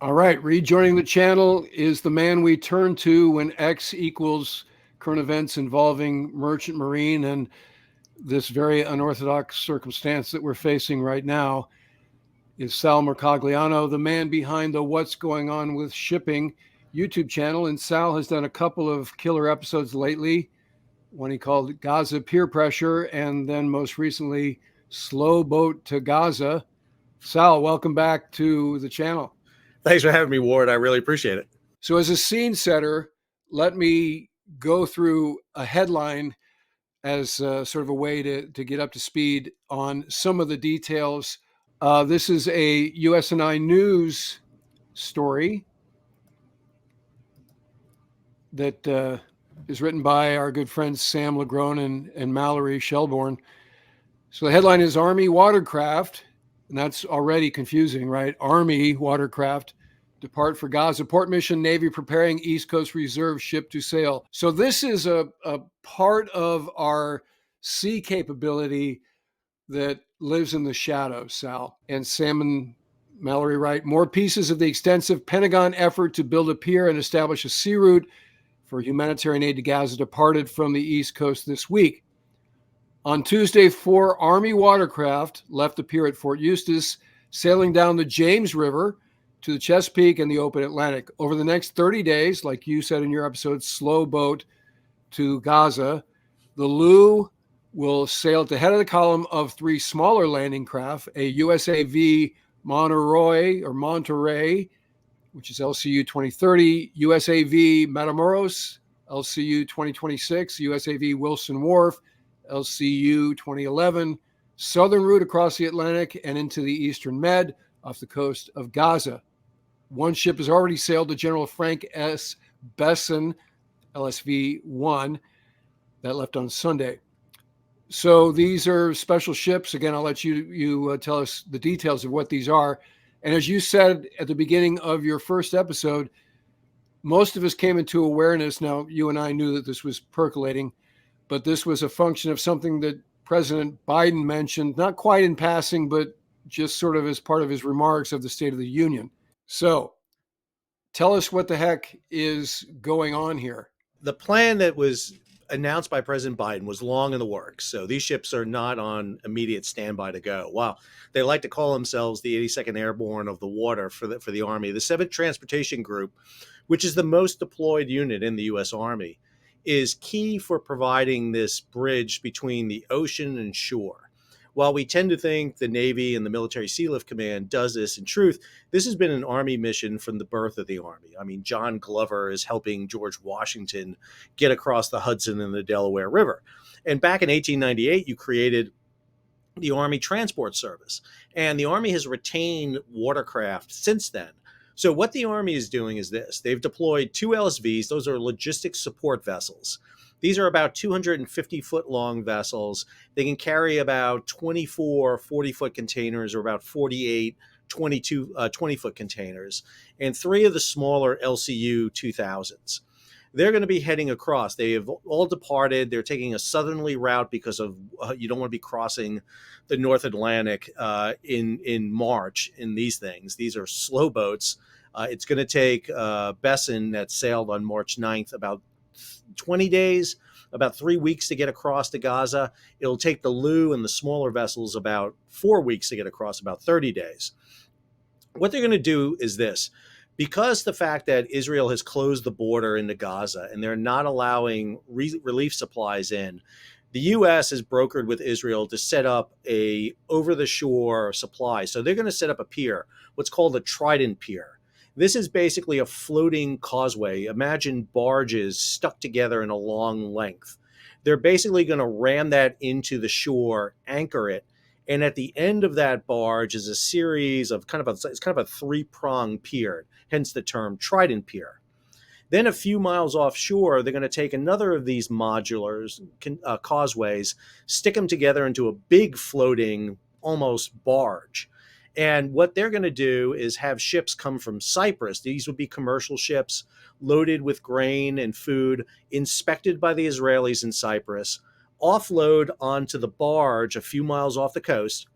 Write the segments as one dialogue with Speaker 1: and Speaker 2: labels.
Speaker 1: All right, rejoining the channel is the man we turn to when X equals current events involving Merchant Marine and this very unorthodox circumstance that we're facing right now. Is Sal Mercogliano, the man behind the What's Going On with Shipping YouTube channel. And Sal has done a couple of killer episodes lately, one he called Gaza Peer Pressure, and then most recently, Slow Boat to Gaza. Sal, welcome back to the channel.
Speaker 2: Thanks for having me, Ward. I really appreciate it.
Speaker 1: So as a scene setter, let me go through a headline as sort of a way to get up to speed on some of the details. This is a USNII news story that is written by our good friends Sam Legrone and Mallory Shelbourne. So the headline is Army Watercraft, and that's already confusing, right? Army Watercraft depart for Gaza port mission, Navy preparing East Coast Reserve ship to sail. So this is a part of our sea capability that lives in the shadows, Sal. And Sam and Mallory write, more pieces of the extensive Pentagon effort to build a pier and establish a sea route for humanitarian aid to Gaza departed from the East Coast this week. On Tuesday, 4 Army watercraft left the pier at Fort Eustis, sailing down the James River to the Chesapeake and the open Atlantic. Over the next 30 days, like you said in your episode, Slow Boat to Gaza, the Lou will sail at the head of the column of 3 smaller landing craft, a USAV Monterey, which is LCU 2030, USAV Matamoros, LCU 2026, USAV Wilson Wharf, LCU 2011, southern route across the Atlantic and into the Eastern Med off the coast of Gaza. One ship has already sailed, the General Frank S. Besson, LSV-1, that left on Sunday. So these are special ships. Again, I'll let you tell us the details of what these are. And as you said at the beginning of your first episode, most of us came into awareness. Now, you and I knew that this was percolating, but this was a function of something that President Biden mentioned, not quite in passing, but just sort of as part of his remarks of the State of the Union. So tell us what the heck is going on here.
Speaker 2: The plan that was announced by President Biden was long in the works. So these ships are not on immediate standby to go. While they like to call themselves the 82nd Airborne of the Water for the Army, the 7th Transportation Group, which is the most deployed unit in the U.S. Army, is key for providing this bridge between the ocean and shore. While we tend to think the Navy and the Military Sealift Command does this, in truth, this has been an Army mission from the birth of the Army. I mean, John Glover is helping George Washington get across the Hudson and the Delaware River. And back in 1898, you created the Army Transport Service. And the Army has retained watercraft since then. So what the Army is doing is this. They've deployed 2 LSVs. Those are logistics support vessels. These are about 250-foot long vessels. They can carry about 24 40-foot containers or about 48 20-foot containers, and 3 of the smaller LCU 2000s. They're going to be heading across. They have all departed. They're taking a southerly route because of you don't want to be crossing the North Atlantic in March in these things. These are slow boats. It's going to take Besson that sailed on March 9th about 20 days, about 3 weeks to get across to Gaza. It'll take the Lou and the smaller vessels about 4 weeks to get across, about 30 days. What they're going to do is this. Because the fact that Israel has closed the border into Gaza and they're not allowing relief supplies in, the U.S. has brokered with Israel to set up a over-the-shore supply. So they're going to set up a pier, what's called a Trident Pier. This is basically a floating causeway. Imagine barges stuck together in a long length. They're basically going to ram that into the shore, anchor it, and at the end of that barge is a series of it's kind of a 3-pronged pier, hence the term Trident Pier. Then a few miles offshore, they're going to take another of these modulars, causeways, stick them together into a big floating, almost barge. And what they're going to do is have ships come from Cyprus. These would be commercial ships loaded with grain and food, inspected by the Israelis in Cyprus, offload onto the barge a few miles off the coast,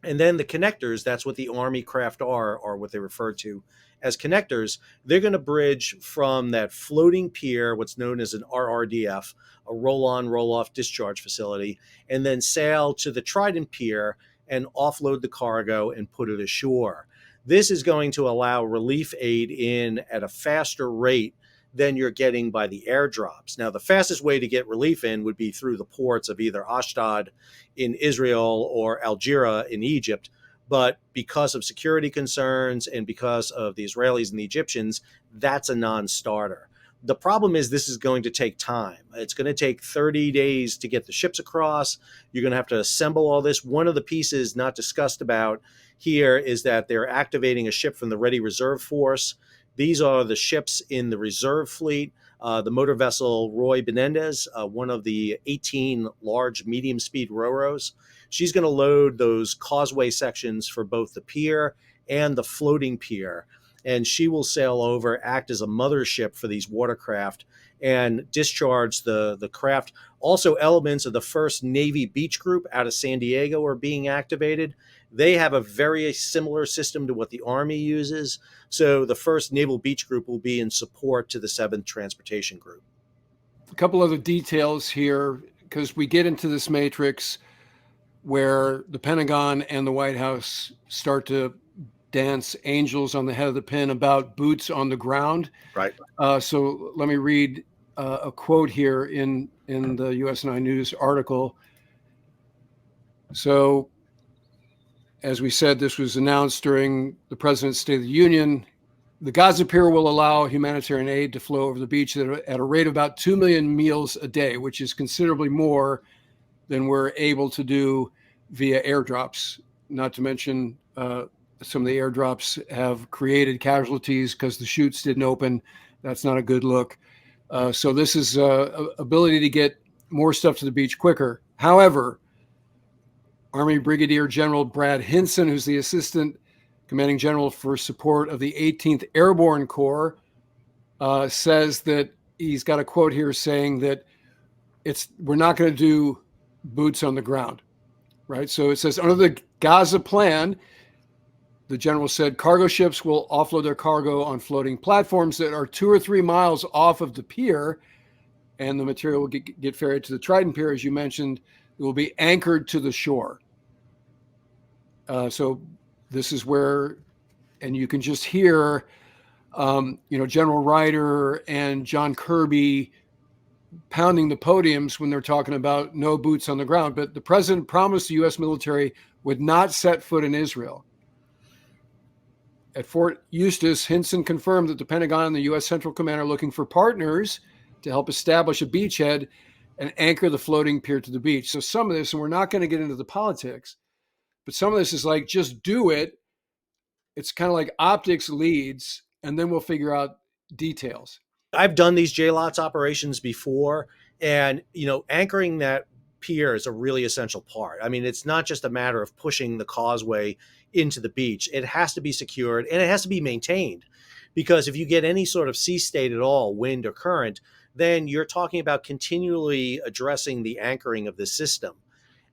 Speaker 2: And then the connectors, that's what the Army craft are what they refer to as connectors. They're going to bridge from that floating pier, what's known as an RRDF, a roll on, roll off discharge facility, and then sail to the Trident Pier and offload the cargo and put it ashore. This is going to allow relief aid in at a faster rate than you're getting by the airdrops. Now, the fastest way to get relief in would be through the ports of either Ashdod in Israel or Algeria in Egypt. But because of security concerns and because of the Israelis and the Egyptians, that's a non-starter. The problem is this is going to take time. It's going to take 30 days to get the ships across. You're going to have to assemble all this. One of the pieces not discussed about here is that they're activating a ship from the Ready Reserve Force. These are the ships in the reserve fleet. The motor vessel Roy Benendez, one of the 18 large medium-speed ro-ros. She's going to load those causeway sections for both the pier and the floating pier. And she will sail over, act as a mothership for these watercraft, and discharge the craft. Also, elements of the 1st Navy Beach Group out of San Diego are being activated. They have a very similar system to what the Army uses. So the 1st Naval Beach Group will be in support to the 7th Transportation Group.
Speaker 1: A couple other details here, because we get into this matrix where the Pentagon and the White House start to dance angels on the head of the pin about boots on the ground.
Speaker 2: Right.
Speaker 1: So let me read a quote here in the USNII News article. So, as we said, this was announced during the President's State of the Union. The Gaza Pier will allow humanitarian aid to flow over the beach at a rate of about 2 million meals a day, which is considerably more than we're able to do via airdrops. Not to mention some of the airdrops have created casualties because the chutes didn't open. That's not a good look. So this is ability to get more stuff to the beach quicker. However, Army Brigadier General Brad Hinson, who's the Assistant Commanding General for support of the 18th Airborne Corps, says that he's got a quote here saying that we're not going to do boots on the ground, right? So it says, under the Gaza plan, the general said cargo ships will offload their cargo on floating platforms that are 2 or 3 miles off of the pier, and the material will get ferried to the Trident Pier, as you mentioned. It will be anchored to the shore. So this is where, and you can just hear, General Ryder and John Kirby pounding the podiums when they're talking about no boots on the ground. But the president promised the U.S. military would not set foot in Israel. At Fort Eustis, Hinson confirmed that the Pentagon and the U.S. Central Command are looking for partners to help establish a beachhead and anchor the floating pier to the beach. So some of this, and we're not going to get into the politics, but some of this is like, just do it. It's kind of like optics leads, and then we'll figure out details.
Speaker 2: I've done these JLOTS operations before, and anchoring that pier is a really essential part. I mean, it's not just a matter of pushing the causeway into the beach. It has to be secured and it has to be maintained, because if you get any sort of sea state at all, wind or current, then you're talking about continually addressing the anchoring of the system.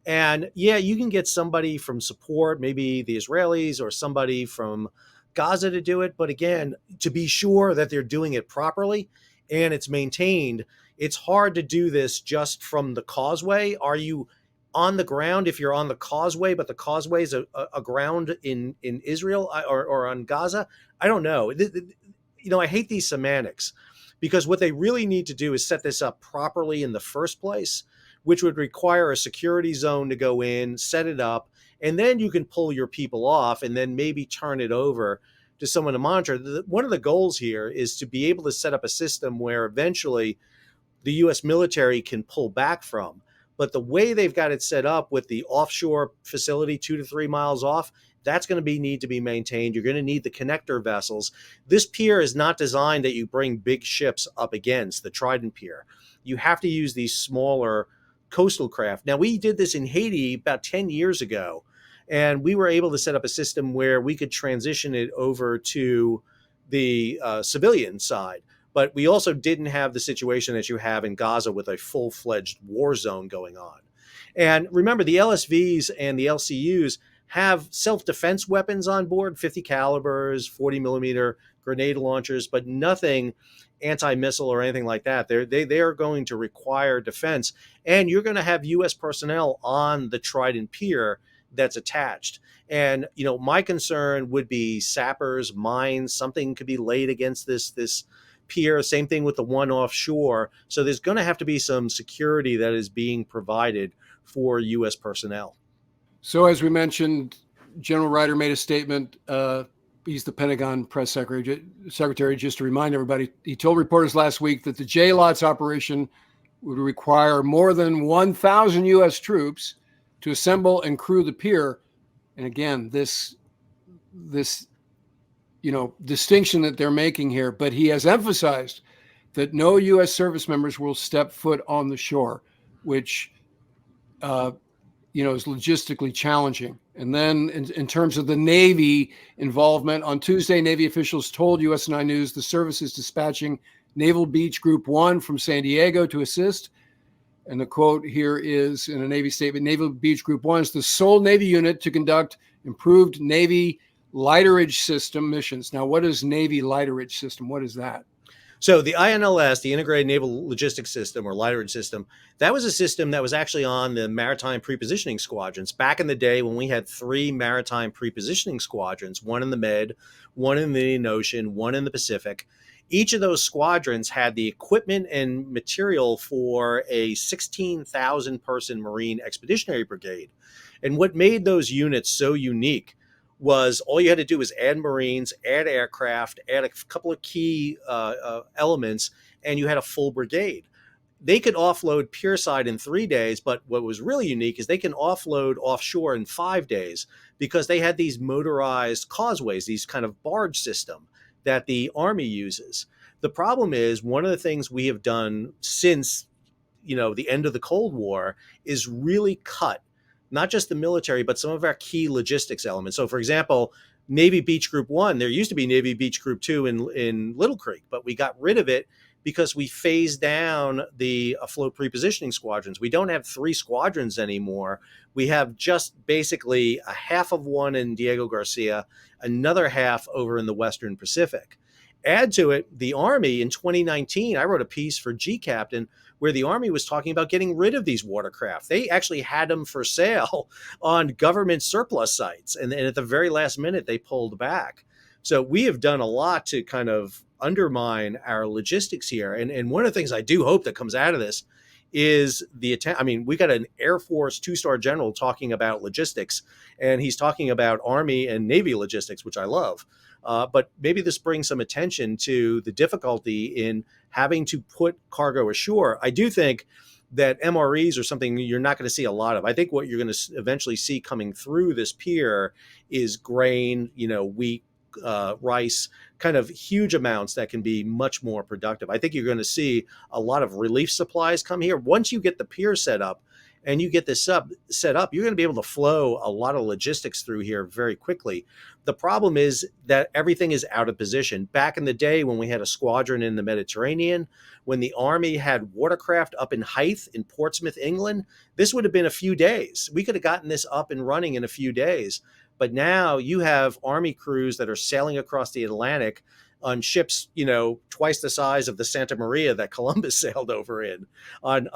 Speaker 2: And yeah, you can get somebody from support, maybe the Israelis or somebody from Gaza to do it. But again, to be sure that they're doing it properly and it's maintained, it's hard to do this just from the causeway. Are you on the ground if you're on the causeway, but the causeway is a ground in Israel or on Gaza? I don't know. I hate these semantics, because what they really need to do is set this up properly in the first place, which would require a security zone to go in, set it up, and then you can pull your people off and then maybe turn it over to someone to monitor. One of the goals here is to be able to set up a system where eventually the U.S. military can pull back from. But the way they've got it set up with the offshore facility 2 to 3 miles off, that's going to need to be maintained. You're going to need the connector vessels. This pier is not designed that you bring big ships up against, the Trident Pier. You have to use these smaller coastal craft. Now, we did this in Haiti about 10 years ago, and we were able to set up a system where we could transition it over to the civilian side. But we also didn't have the situation that you have in Gaza with a full-fledged war zone going on. And remember, the LSVs and the LCUs have self-defense weapons on board, 50 calibers, 40 millimeter grenade launchers, but nothing anti-missile or anything like that. They are going to require defense, and you're going to have U.S. personnel on the Trident Pier that's attached. And my concern would be sappers, mines, something could be laid against this pier. Same thing with the one offshore. So there's going to have to be some security that is being provided for U.S. personnel.
Speaker 1: So as we mentioned, General Ryder made a statement. He's the Pentagon press secretary. Just to remind everybody, he told reporters last week that the J-Lots operation would require more than 1,000 U.S. troops to assemble and crew the pier. And again, this distinction that they're making here, but he has emphasized that no U.S. service members will step foot on the shore, which is logistically challenging. And then in terms of the Navy involvement, on Tuesday, Navy officials told USNII News the service is dispatching Naval Beach Group 1 from San Diego to assist. And the quote here is in a Navy statement: Naval Beach Group 1 is the sole Navy unit to conduct improved Navy lighterage system missions. Now, what is Navy lighterage system? What is that?
Speaker 2: So the INLS, the Integrated Naval Logistics System, or lighterage system, that was a system that was actually on the maritime prepositioning squadrons back in the day when we had 3 maritime prepositioning squadrons, one in the Med, one in the Indian Ocean, one in the Pacific. Each of those squadrons had the equipment and material for a 16,000 person Marine Expeditionary Brigade. And what made those units so unique was all you had to do was add Marines, add aircraft, add a couple of key elements, and you had a full brigade. They could offload pierside in 3 days, but what was really unique is they can offload offshore in 5 days because they had these motorized causeways, these kind of barge system that the Army uses. The problem is one of the things we have done since the end of the Cold War is really cut not just the military, but some of our key logistics elements. So, for example, Navy Beach Group 1, there used to be Navy Beach Group 2 in Little Creek, but we got rid of it because we phased down the afloat prepositioning squadrons. We don't have 3 squadrons anymore. We have just basically a half of one in Diego Garcia, another half over in the Western Pacific. Add to it, the Army in 2019, I wrote a piece for G Captain where the Army was talking about getting rid of these watercraft. They actually had them for sale on government surplus sites. And at the very last minute, they pulled back. So we have done a lot to kind of undermine our logistics here. And one of the things I do hope that comes out of this is the attempt. I mean, we got an Air Force 2-star general talking about logistics, and he's talking about Army and Navy logistics, which I love. But maybe this brings some attention to the difficulty in having to put cargo ashore. I do think that MREs are something you're not going to see a lot of. I think what you're going to eventually see coming through this pier is grain, wheat, rice, kind of huge amounts that can be much more productive. I think you're going to see a lot of relief supplies come here. Once you get the pier set up and you get this set up, you're going to be able to flow a lot of logistics through here very quickly. The problem is that everything is out of position. Back in the day when we had a squadron in the Mediterranean, when the Army had watercraft up in Hythe in Portsmouth, England, this would have been a few days. We could have gotten this up and running in a few days. But now you have Army crews that are sailing across the Atlantic on ships, twice the size of the Santa Maria that Columbus sailed over in, on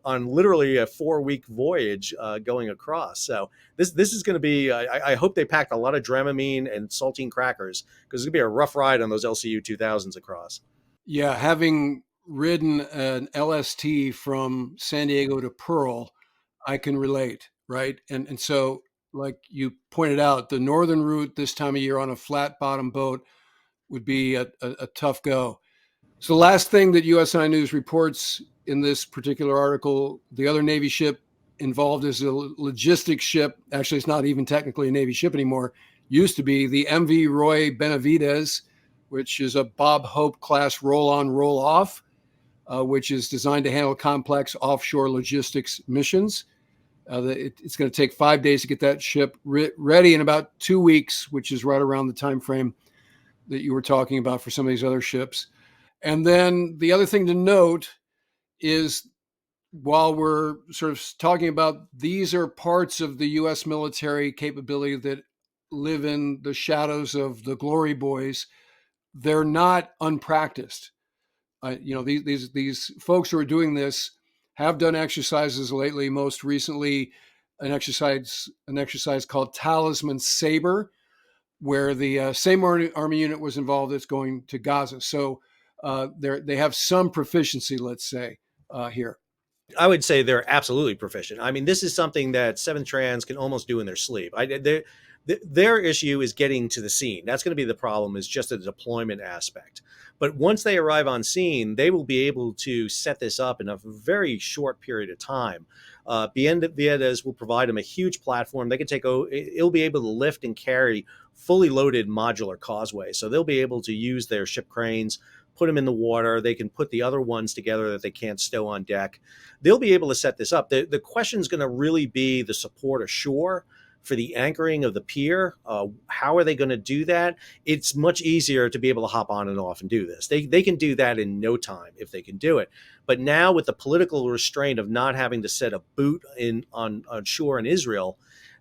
Speaker 2: literally a 4-week voyage going across. So this is going to be. I hope they packed a lot of Dramamine and saltine crackers because it's going to be a rough ride on those LCU 2000s across.
Speaker 1: Yeah, having ridden an LST from San Diego to Pearl, I can relate, right? And so, like you pointed out, the northern route this time of year on a flat bottom boat would be a tough go. So the last thing that USNII News reports in this particular article, the other Navy ship involved is a logistics ship. Actually, it's not even technically a Navy ship anymore. Used to be the MV Roy Benavides, which is a Bob Hope class roll-on, roll-off, which is designed to handle complex offshore logistics missions. It's going to take 5 days to get that ship ready, in about 2 weeks, which is right around the time frame that you were talking about for some of these other ships. And then the other thing to note is while we're sort of talking about these are parts of the U.S. military capability that live in the shadows of the glory boys, they're not unpracticed. These folks who are doing this have done exercises lately. Most recently, an exercise called Talisman Saber, where the same army unit was involved that's going to Gaza. So they have some proficiency, let's say, here.
Speaker 2: I would say they're absolutely proficient. I mean, this is something that Seventh Trans can almost do in their sleep. Their issue is getting to the scene. That's going to be the problem, is just a deployment aspect. But once they arrive on scene, they will be able to set this up in a very short period of time. Vienes will provide them a huge platform. They can it'll be able to lift and carry fully loaded modular causeway. So they'll be able to use their ship cranes, put them in the water. They can put the other ones together that they can't stow on deck. They'll be able to set this up. The question is going to really be the support ashore for the anchoring of the pier. How are they going to do that? It's much easier to be able to hop on and off and do this. They can do that in no time if they can do it. But now with the political restraint of not having to set a boot on shore in Israel,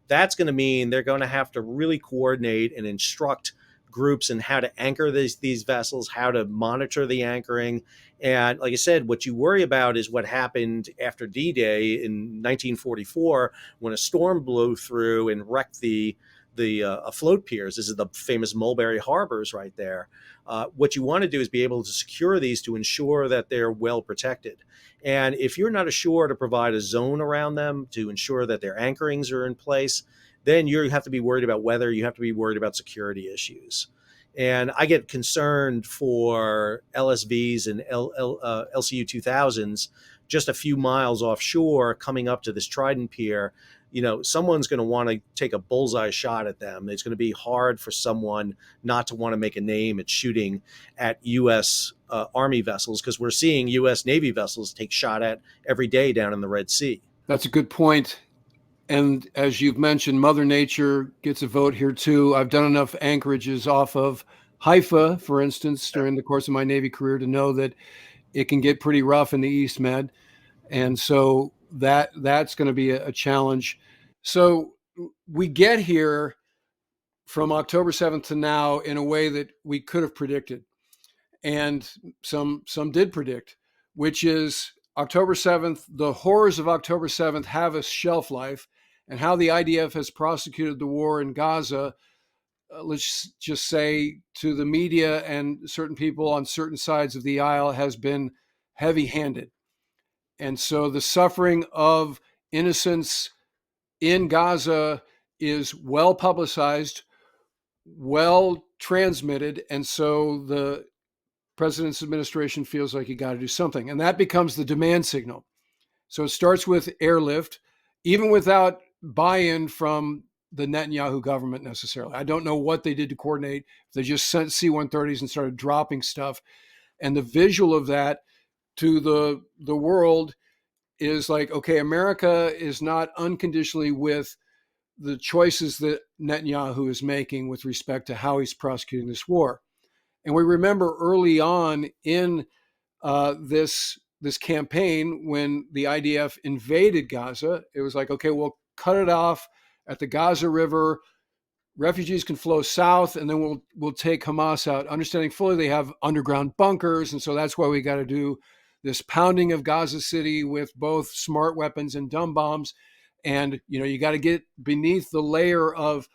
Speaker 2: that's going to mean they're going to have to really coordinate and instruct groups in how to anchor these vessels, how to monitor the anchoring. And like I said, what you worry about is what happened after D-Day in 1944 when a storm blew through and wrecked the afloat piers. This is the famous Mulberry Harbors right there. What you want to do is be able to secure these to ensure that they're well protected. And if you're not ashore to provide a zone around them to ensure that their anchorings are in place, then you have to be worried about weather. You have to be worried about security issues. And I get concerned for LSVs and LCU 2000s just a few miles offshore coming up to this Trident Pier. Someone's going to want to take a bullseye shot at them. It's going to be hard for someone not to want to make a name at shooting at U.S. Army vessels, because we're seeing U.S. Navy vessels take shot at every day down in the Red Sea.
Speaker 1: That's a good point. And as you've mentioned, Mother Nature gets a vote here too. I've done enough anchorages off of Haifa, for instance, during the course of my Navy career to know that it can get pretty rough in the East Med. And so that's going to be a challenge. So we get here from October 7th to now in a way that we could have predicted. And some did predict, which is October 7th, the horrors of October 7th have a shelf life, and how the IDF has prosecuted the war in Gaza, let's just say to the media and certain people on certain sides of the aisle, has been heavy-handed. And so the suffering of innocents in Gaza is well publicized, well transmitted, and so the president's administration feels like you got to do something. And that becomes the demand signal. So it starts with airlift, even without buy-in from the Netanyahu government necessarily. I don't know what they did to coordinate. They just sent C-130s and started dropping stuff. And the visual of that to the world is like, okay, America is not unconditionally with the choices that Netanyahu is making with respect to how he's prosecuting this war. And we remember early on in this campaign, when the IDF invaded Gaza, it was like, okay, we'll cut it off at the Gaza River. Refugees can flow south, and then we'll take Hamas out, understanding fully they have underground bunkers, and so that's why we got to do this pounding of Gaza City with both smart weapons and dumb bombs. And you got to get beneath the layer of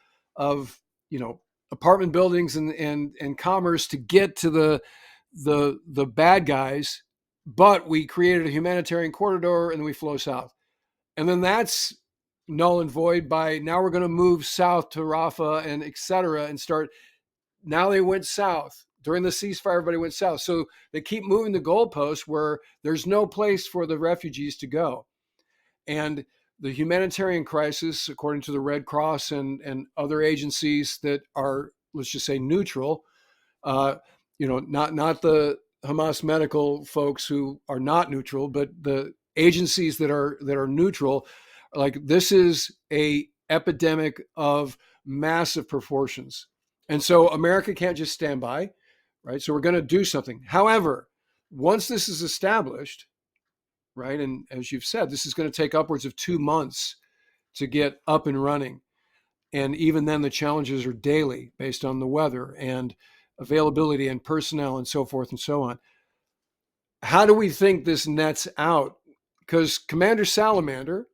Speaker 1: apartment buildings and commerce to get to the bad guys. But we created a humanitarian corridor and we flow south. And then that's null and void by now we're going to move south to Rafah and et cetera and start. Now they went south. During the ceasefire, everybody went south. So they keep moving the goalposts where there's no place for the refugees to go. And the humanitarian crisis, according to the Red Cross and other agencies that are, let's just say, neutral, not the Hamas medical folks who are not neutral, but the agencies that are neutral, like this is a epidemic of massive proportions. And so America can't just stand by, right? So we're going to do something. However, once this is established, right? And as you've said, this is going to take upwards of 2 months to get up and running. And even then, the challenges are daily based on the weather and availability and personnel and so forth and so on. How do we think this nets out? Because Commander Salamander,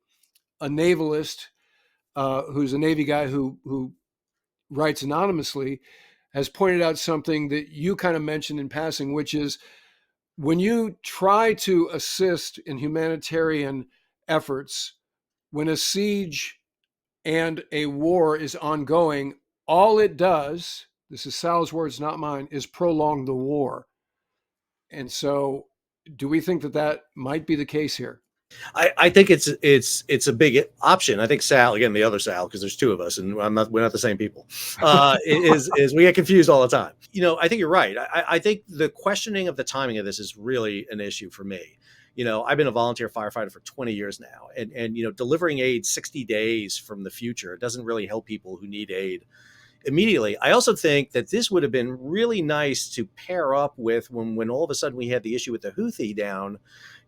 Speaker 1: a navalist who's a Navy guy who writes anonymously, has pointed out something that you kind of mentioned in passing, which is when you try to assist in humanitarian efforts, when a siege and a war is ongoing, all it does, this is Sal's words, not mine, is prolong the war. And so, do we think that that might be the case here?
Speaker 2: I think it's a big option. I think Sal, again, the other Sal, because there's two of us and we're not the same people, is we get confused all the time. I think you're right. I think the questioning of the timing of this is really an issue for me. I've been a volunteer firefighter for 20 years now, and delivering aid 60 days from the future doesn't really help people who need aid immediately. I also think that this would have been really nice to pair up with when all of a sudden we had the issue with the Houthi down,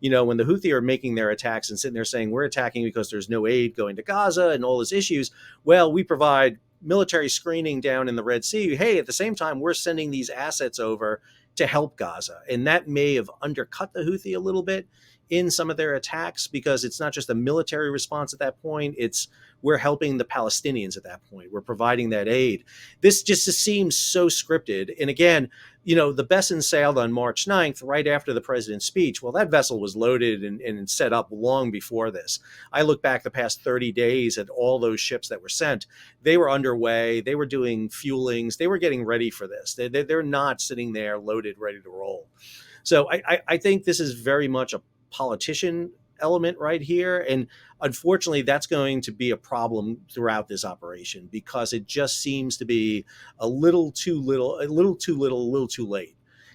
Speaker 2: when the Houthi are making their attacks and sitting there saying we're attacking because there's no aid going to Gaza and all those issues. Well, we provide military screening down in the Red Sea. Hey, at the same time, we're sending these assets over to help Gaza. And that may have undercut the Houthi a little bit in some of their attacks, because it's not just a military response at that point. It's we're helping the Palestinians at that point. We're providing that aid. This just seems so scripted. And again, the Besson sailed on March 9th, right after the president's speech. Well, that vessel was loaded and set up long before this. I look back the past 30 days at all those ships that were sent. They were underway. They were doing fuelings. They were getting ready for this. They're not sitting there loaded, ready to roll. So I think this is very much a politician element right here. And unfortunately, that's going to be a problem throughout this operation, because it just seems to be a little too little, a little too little, a little too late.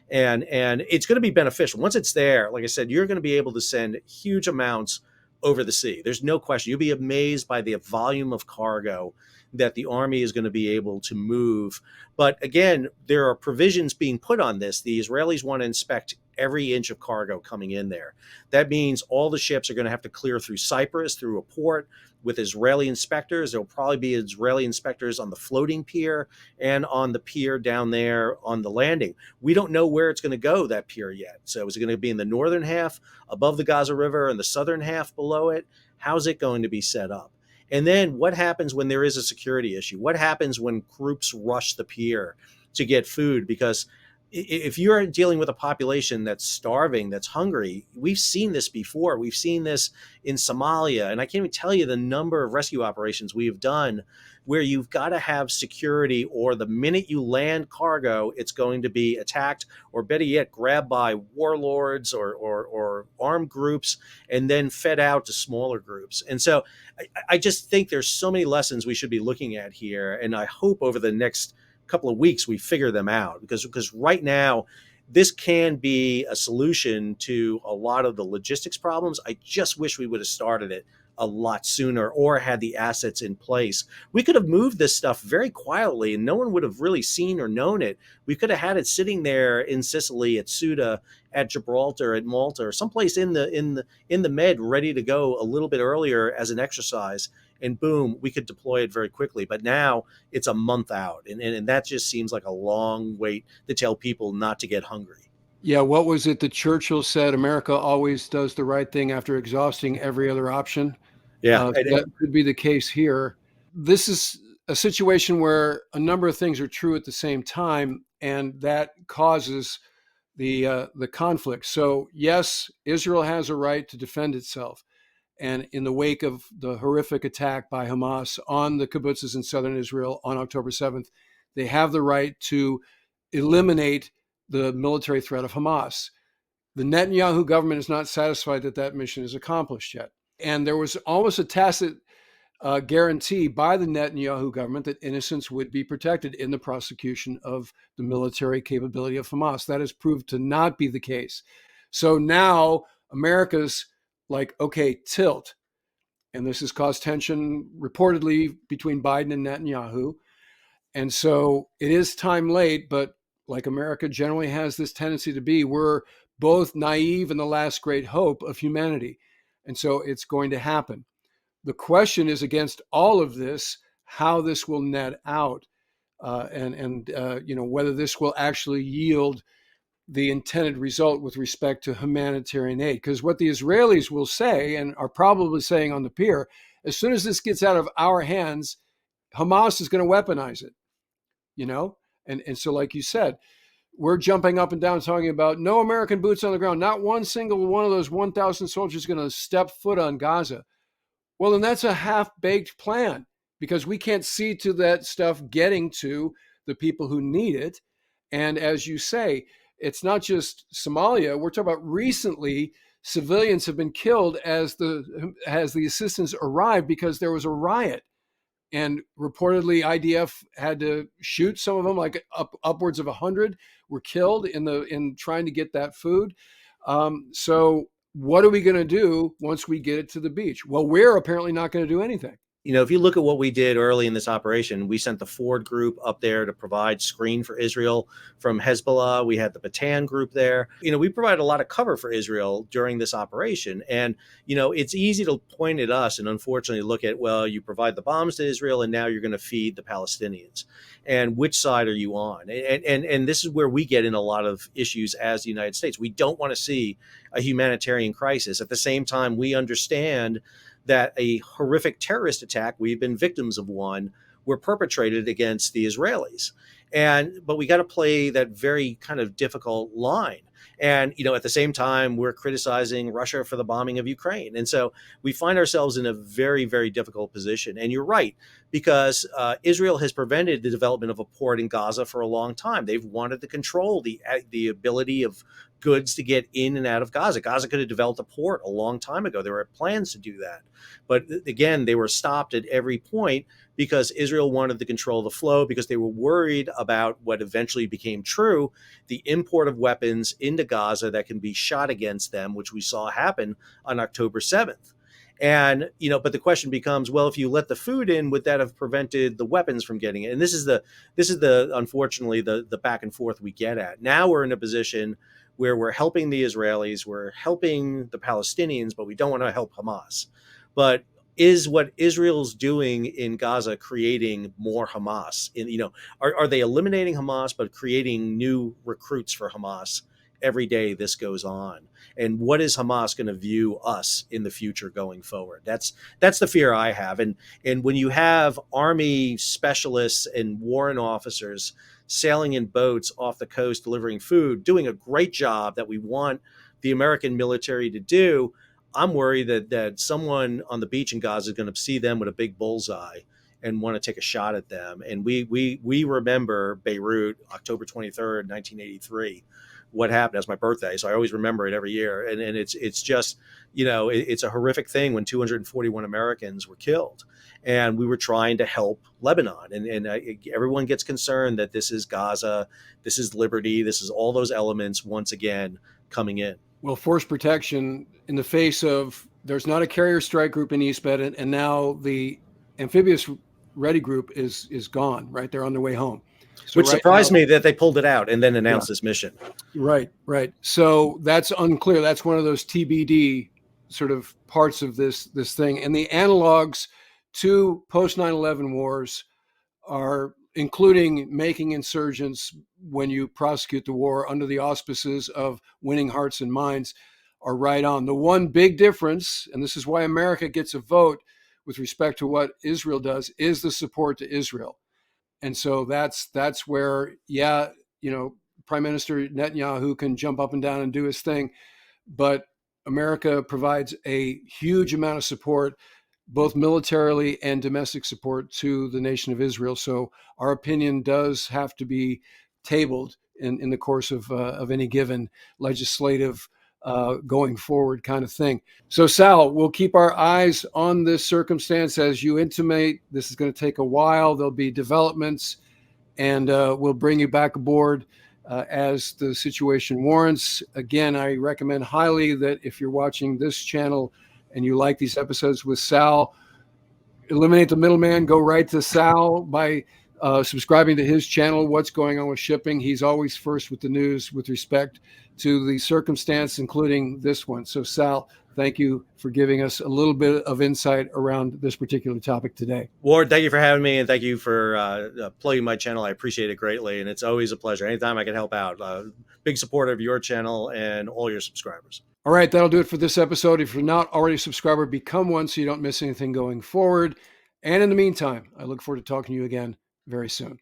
Speaker 2: And it's going to be beneficial. Once it's there, like I said, you're going to be able to send huge amounts over the sea. There's no question. You'll be amazed by the volume of cargo that the Army is going to be able to move. But again, there are provisions being put on this. The Israelis want to inspect every inch of cargo coming in there. That means all the ships are going to have to clear through Cyprus, through a port, with Israeli inspectors. There'll probably be Israeli inspectors on the floating pier and on the pier down there on the landing. We don't know where it's going to go, that pier, yet. So is it going to be in the northern half above the Gaza River and the southern half below it? How's it going to be set up? And then what happens when there is a security issue? What happens when groups rush the pier to get food? Because if you're dealing with a population that's starving, that's hungry, we've seen this before. We've seen this in Somalia. And I can't even tell you the number of rescue operations we have done where you've got to have security, or the minute you land cargo, it's going to be attacked, or better yet, grabbed by warlords or armed groups and then fed out to smaller groups. And so I just think there's so many lessons we should be looking at here. And I hope over the next couple of weeks we figure them out, because right now this can be a solution to a lot of the logistics problems. I just wish we would have started it a lot sooner, or had the assets in place. We could have moved this stuff very quietly and no one would have really seen or known it. We could have had it sitting there in Sicily, at Ceuta, at Gibraltar, at Malta, or someplace in the Med, ready to go a little bit earlier as an exercise. And boom, we could deploy it very quickly. But now it's a month out. And that just seems like a long wait to tell people not to get hungry.
Speaker 1: Yeah, what was it that Churchill said? America always does the right thing after exhausting every other option.
Speaker 2: Yeah.
Speaker 1: That could be the case here. This is a situation where a number of things are true at the same time, and that causes the conflict. So yes, Israel has a right to defend itself. And in the wake of the horrific attack by Hamas on the kibbutzes in southern Israel on October 7th, they have the right to eliminate the military threat of Hamas. The Netanyahu government is not satisfied that that mission is accomplished yet. And there was almost a tacit guarantee by the Netanyahu government that innocents would be protected in the prosecution of the military capability of Hamas. That has proved to not be the case. So now America's like, okay, tilt. And this has caused tension reportedly between Biden and Netanyahu. And so it is time late, but like America generally has this tendency to be, we're both naive and the last great hope of humanity. And so it's going to happen. The question is, against all of this, how this will net out, and whether this will actually yield the intended result with respect to humanitarian aid. Because what the Israelis will say, and are probably saying on the pier, as soon as this gets out of our hands, Hamas is going to weaponize it, And so, like you said, we're jumping up and down talking about no American boots on the ground. Not one single one of those 1,000 soldiers is going to step foot on Gaza. Well, then that's a half-baked plan, because we can't see to that stuff getting to the people who need it. And as you say, it's not just Somalia. We're talking about recently civilians have been killed as the assistance arrived because there was a riot. And reportedly IDF had to shoot some of them, like upwards of 100 were killed in trying to get that food. So what are we going to do once we get it to the beach? Well, we're apparently not going to do anything.
Speaker 2: If you look at what we did early in this operation, we sent the Ford group up there to provide screen for Israel from Hezbollah. We had the Batan group there. We provided a lot of cover for Israel during this operation. And, it's easy to point at us and unfortunately look at, well, you provide the bombs to Israel and now you're going to feed the Palestinians. And which side are you on? And this is where we get in a lot of issues as the United States. We don't want to see a humanitarian crisis. At the same time, we understand that a horrific terrorist attack, we've been victims of one, were perpetrated against the Israelis. But we got to play that very kind of difficult line. And, at the same time, we're criticizing Russia for the bombing of Ukraine. And so we find ourselves in a very, very difficult position. And you're right, because Israel has prevented the development of a port in Gaza for a long time. They've wanted to control the ability of goods to get in and out of Gaza. Gaza could have developed a port a long time ago. There were plans to do that. But again, they were stopped at every point because Israel wanted to control the flow, because they were worried about what eventually became true, the import of weapons into Gaza that can be shot against them, which we saw happen on October 7th. And, but the question becomes, well, if you let the food in, would that have prevented the weapons from getting it? And this is the unfortunately, the back and forth we get at. Now we're in a position where we're helping the Israelis, we're helping the Palestinians, but we don't want to help Hamas. But is what Israel's doing in Gaza creating more Hamas? Are they eliminating Hamas but creating new recruits for Hamas every day this goes on? And what is Hamas going to view us in the future going forward? That's the fear I have. And when you have army specialists and warrant officers sailing in boats off the coast delivering food, doing a great job that we want the American military to do, I'm worried that someone on the beach in Gaza is going to see them with a big bullseye and want to take a shot at them. And we remember Beirut, October 23rd, 1983, what happened. That's my birthday, so I always remember it every year. And it's just, it's a horrific thing when 241 Americans were killed. And we were trying to help Lebanon. And everyone gets concerned that this is Gaza, this is liberty, this is all those elements once again coming in.
Speaker 1: Well, force protection in the face of, there's not a carrier strike group in East Bed, and now the amphibious ready group is gone, right? They're on their way home.
Speaker 2: So which surprised me that they pulled it out and then announced this mission.
Speaker 1: Right. So that's unclear. That's one of those TBD sort of parts of this thing. And the analogs to post 9/11 wars are including making insurgents when you prosecute the war under the auspices of winning hearts and minds, are right on. The one big difference, and this is why America gets a vote with respect to what Israel does, is the support to Israel. And so that's where, Prime Minister Netanyahu can jump up and down and do his thing, but America provides a huge amount of support, both militarily and domestic support, to the nation of Israel. So our opinion does have to be tabled in the course of any given legislative going forward kind of thing. So Sal, we'll keep our eyes on this circumstance. As you intimate, this is going to take a while. There'll be developments, and we'll bring you back aboard as the situation warrants. Again, I recommend highly that if you're watching this channel and you like these episodes with Sal, eliminate the middleman, go right to Sal. By subscribing to his channel, What's Going On with Shipping. He's always first with the news with respect to the circumstance, including this one. So, Sal, thank you for giving us a little bit of insight around this particular topic today.
Speaker 2: Ward, thank you for having me, and thank you for plugging my channel. I appreciate it greatly, and it's always a pleasure. Anytime I can help out. Big supporter of your channel and all your subscribers.
Speaker 1: All right, that'll do it for this episode. If you're not already a subscriber, become one so you don't miss anything going forward. And in the meantime, I look forward to talking to you again very soon.